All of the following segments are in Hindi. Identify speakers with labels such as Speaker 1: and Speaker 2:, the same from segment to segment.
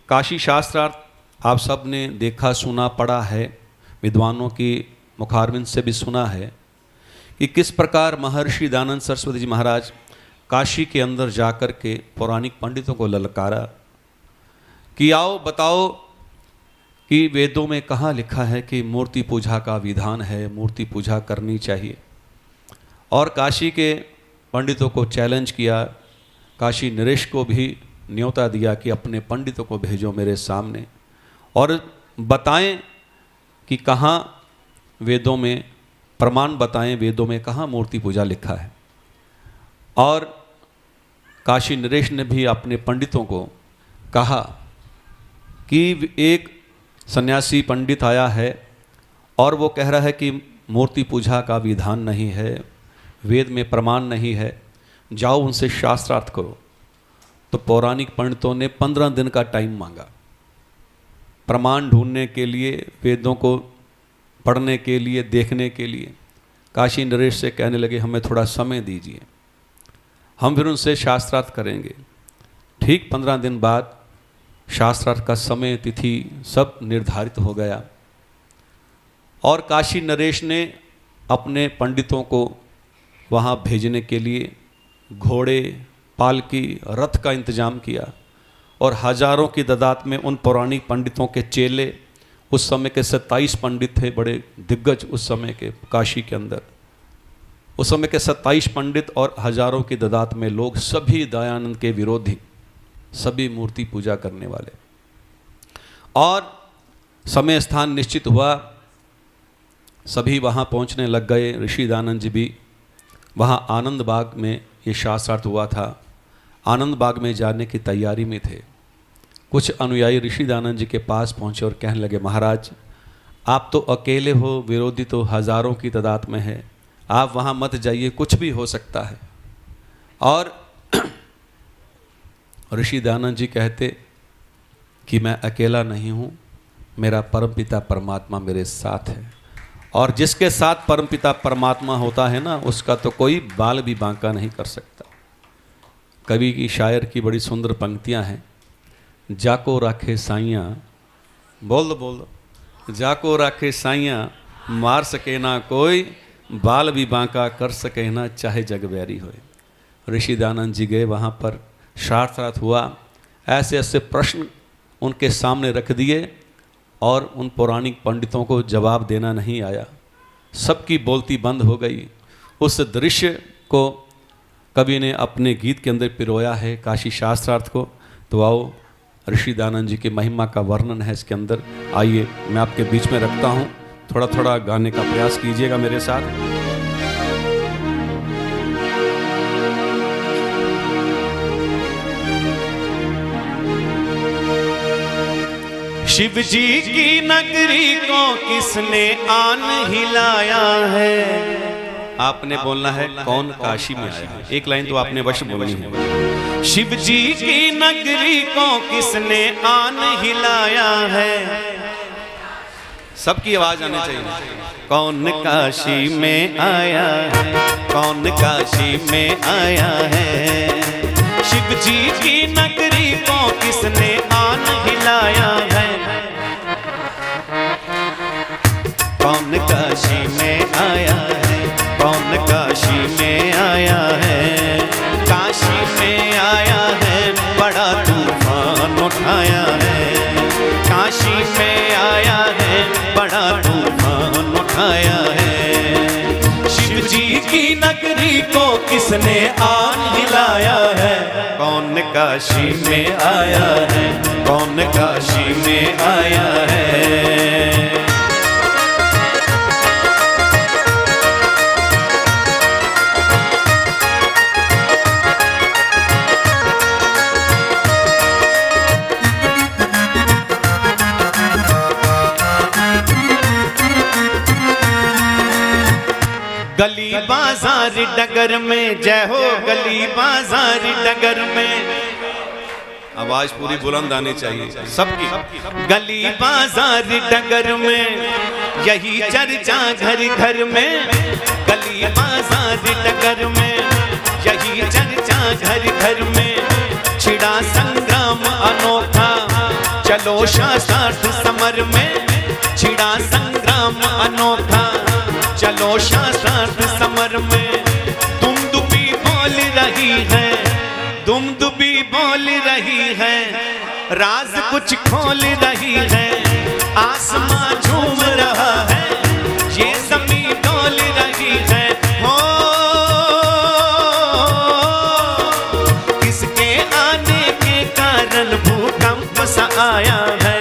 Speaker 1: काशी शास्त्रार्थ आप सब ने देखा सुना पढ़ा है, विद्वानों की मुखारबिंद से भी सुना है कि किस प्रकार महर्षि दयानंद सरस्वती जी महाराज काशी के अंदर जाकर के पौराणिक पंडितों को ललकारा कि आओ बताओ कि वेदों में कहाँ लिखा है कि मूर्ति पूजा का विधान है, मूर्ति पूजा करनी चाहिए। और काशी के पंडितों को चैलेंज किया, काशी नरेश को भी न्योता दिया कि अपने पंडितों को भेजो मेरे सामने और बताएं कि कहाँ वेदों में प्रमाण बताएं, वेदों में कहाँ मूर्ति पूजा लिखा है। और काशी नरेश ने भी अपने पंडितों को कहा कि एक सन्यासी पंडित आया है और वो कह रहा है कि मूर्ति पूजा का विधान नहीं है, वेद में प्रमाण नहीं है, जाओ उनसे शास्त्रार्थ करो। तो पौराणिक पंडितों ने 15 दिन का टाइम मांगा प्रमाण ढूंढने के लिए, वेदों को पढ़ने के लिए, देखने के लिए। काशी नरेश से कहने लगे हमें थोड़ा समय दीजिए, हम फिर उनसे शास्त्रार्थ करेंगे। ठीक 15 दिन बाद शास्त्रार्थ का समय तिथि सब निर्धारित हो गया और काशी नरेश ने अपने पंडितों को वहाँ भेजने के लिए घोड़े, पालकी, रथ का इंतजाम किया और हजारों की तादाद में उन पौराणिक पंडितों के चेले, उस समय के 27 पंडित थे, बड़े दिग्गज उस समय के काशी के अंदर, उस समय के 27 पंडित और हजारों की तादाद में लोग, सभी दयानंद के विरोधी, सभी मूर्ति पूजा करने वाले। और समय स्थान निश्चित हुआ, सभी वहाँ पहुँचने लग गए। ऋषि दयानंद जी भी वहाँ आनंद बाग में, ये शास्त्रार्थ हुआ था, आनंद बाग में जाने की तैयारी में थे। कुछ अनुयायी ऋषि दयानंद जी के पास पहुँचे और कहने लगे महाराज आप तो अकेले हो, विरोधी तो हजारों की तादाद में है, आप वहाँ मत जाइए, कुछ भी हो सकता है। और ऋषि दयानंद जी कहते कि मैं अकेला नहीं हूँ, मेरा परमपिता परमात्मा मेरे साथ है। और जिसके साथ परमपिता परमात्मा होता है ना, उसका तो कोई बाल भी बांका नहीं कर सकता। कवि की शायर की बड़ी सुंदर पंक्तियाँ हैं, जाको राखे साइयाँ, बोल दो बोल दो, जाको राखे साइयाँ, मार सके ना कोई, बाल भी बांका कर सके ना चाहे जग बैरी होए। ऋषि दयानंद जी गए वहाँ पर, शास्त्रार्थ हुआ, ऐसे ऐसे प्रश्न उनके सामने रख दिए और उन पौराणिक पंडितों को जवाब देना नहीं आया, सबकी बोलती बंद हो गई। उस दृश्य को कवि ने अपने गीत के अंदर पिरोया है, काशी शास्त्रार्थ को। तो आओ ऋषि दयानंद जी की महिमा का वर्णन है इसके अंदर, आइए मैं आपके बीच में रखता हूँ, थोड़ा थोड़ा गाने का प्रयास कीजिएगा मेरे साथ। शिव जी की नगरी को किसने आन हिलाया है। आपने बोलना है कौन काशी में आया है, एक लाइन तो आपने वश बोलनी है। शिव जी की नगरी को किसने आन हिलाया है, सबकी आवाज आनी चाहिए। कौन काशी में आया है, कौन काशी में आया है, शिव जी की नगरी को किसने आन हिलाया है। कौन काशी में आया है, कौन काशी में आया है, काशी में आया है, बड़ा तूफान उठाया है, काशी में आया है, बड़ा तूफान उठाया है। शिव जी की नगरी को किसने आन हिलाया है, कौन काशी में आया है, कौन काशी में आया है। गली बाजार डगर में जय हो, गली बाजार डगर में, आवाज पूरी बुलंद आनी चाहिए सबकी। गली बाजार डगर में यही चर्चा घर घर में, गली बाजार डगर में यही चर्चा घर घर में, छिड़ा संग्राम अनोखा, चलो शास्त्रार्थ समर में छिड़ा संग्राम अनोखा। चलो शास्त्रार्थ समर में दुमदुबी बोल रही है, दुमदुबी बोल रही है, राज कुछ खोल रही है। आसमां झूम रहा है, ये ज़मीं डोल रही है। हो किसके आने के कारण भूकंप सा आया है।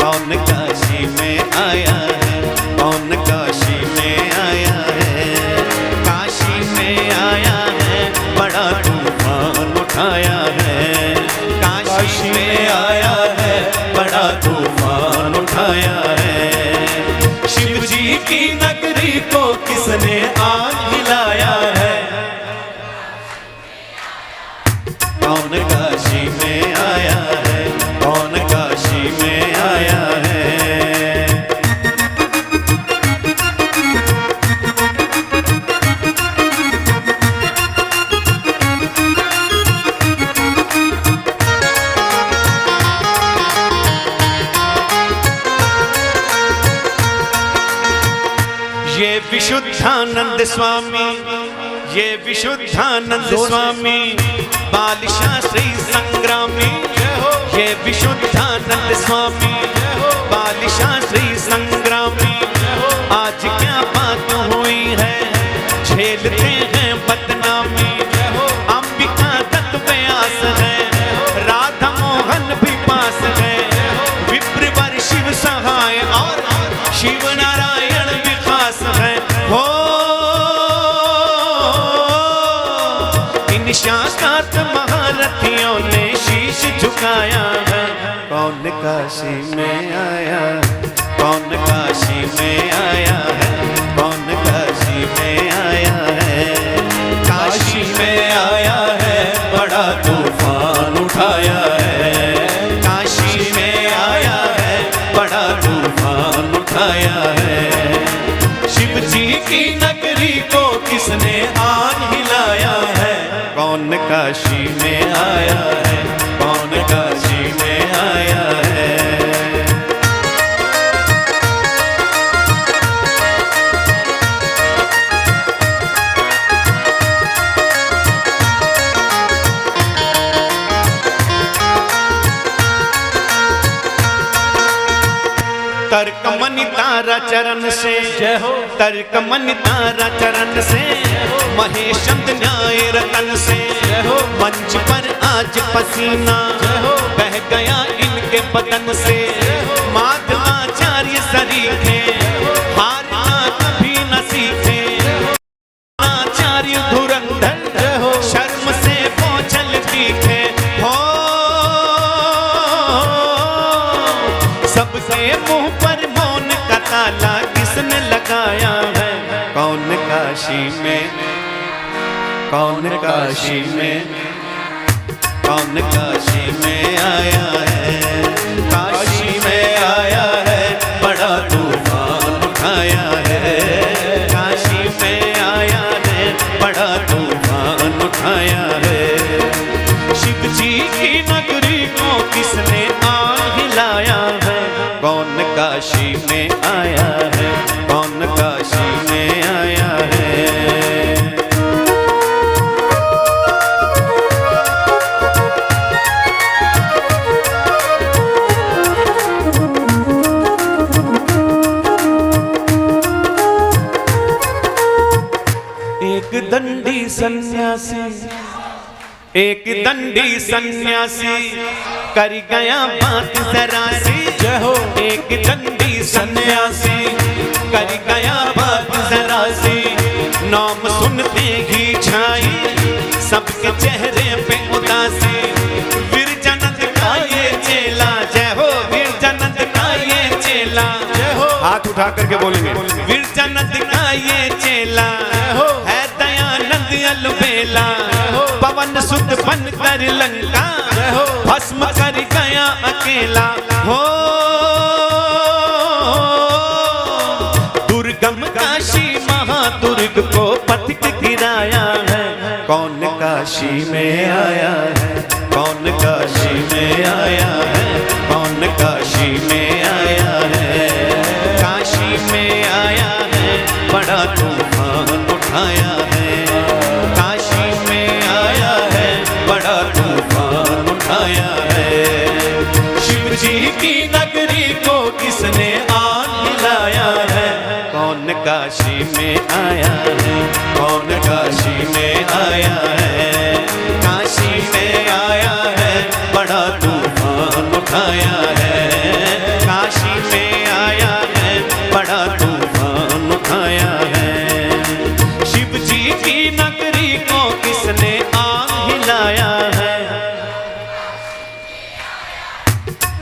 Speaker 1: कौन काशी में आया है, कौन काशी में आया है। काशी में आया है, बड़ा तूफान उठाया है। काशी में आया है, बड़ा तूफान उठाया है। शिव जी की नगरी को किसने आग हिलाया है। कौन काशी में आया है, कौन काशी में आया है। ये विशुद्धानंद स्वामी, ये विशुद्धानंद स्वामी, बाल शास्त्री संग्रामी। ये विशुद्धानंद स्वामी, बाल शास्त्री संग्रामी। आज क्या बात हुई है, झेलते हैं बदनामी। अंबिका दत्त व्यास है, राधा मोहन भी पास है। विप्रवर शिव सहाय और शिव नारायण भी खास है। हो इन शास्त्रार्थ महारथियों ने शीश झुकाया है। कौन काशी में आया, कौन काशी में आया है, कौन काशी में आया है। काशी में आया है, बड़ा तूफान उठाया है। काशी में आया है, बड़ा तूफान उठाया है। शिव जी की नगरी को किसने आग हिलाया है। कौन काशी में आया है, कौन काशी में आया है। तर्कमणि तारा चरण से, जय हो। तर्कमणि तारा चरण से, महेश चंद न्याय रतन से, जय हो। मंच पर आज पसीना बह गया इनके बदन से। माधवाचार्य सरीखे, हारना कभी न सीखे। आचार्य धुरंधर, शर्म से बोझल दिखे। हो सबसे मुंह पर मौन का ताला किसने लगाया है। कौन काशी में, कौन काशी में, कौन काशी में आया है। काशी में आया है, बड़ा तूफान उठाया है। काशी में आया है, बड़ा तूफान उठाया है। शिव जी की नगरी को किसने आग हिलाया है। कौन काशी में आया है, कौन काशी में आया है। एक दंडी सन्यासी, एक दंडी सन्यासी कर गया बात जरा सी। जय हो। एक दंडी सन्यासी कर गया बात जरा सी। नाम सुनते ही छाई सबके चेहरे पे उदासी। वीरजानंद का ये चेला, जय हो। वीरजानंद का ये चेला, जय हो। हाथ उठा करके बोलेंगे। वीरजानंद का ये चेला है दयानंद अलबेला। पवन सुत बन कर लंका भस्म कर गया अकेला। हो दुर्गम काशी महादुर्ग को पथिक गिराया है। कौन काशी में आया है, कौन काशी में आया है, कौन काशी में आया है। काशी में आया है, बड़ा तूफान उठाया है। काशी में आया है, बड़ा तूफान उठाया है। शिव जी की नगरी को किसने आन हिलाया है। कौन काशी में आया है, कौन काशी में आया है। काशी में आया है, बड़ा तूफान उठाया है। काशी में आया है, बड़ा तूफान उठाया है। शिव जी की नगरी को किसने आन हिलाया है।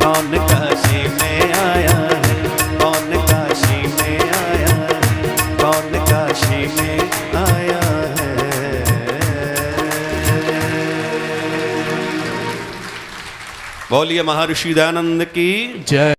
Speaker 1: कौन काशी में आया है, कौन काशी में आया है, कौन काशी में आया है। बोलिए महर्षि दयानंद की
Speaker 2: जय।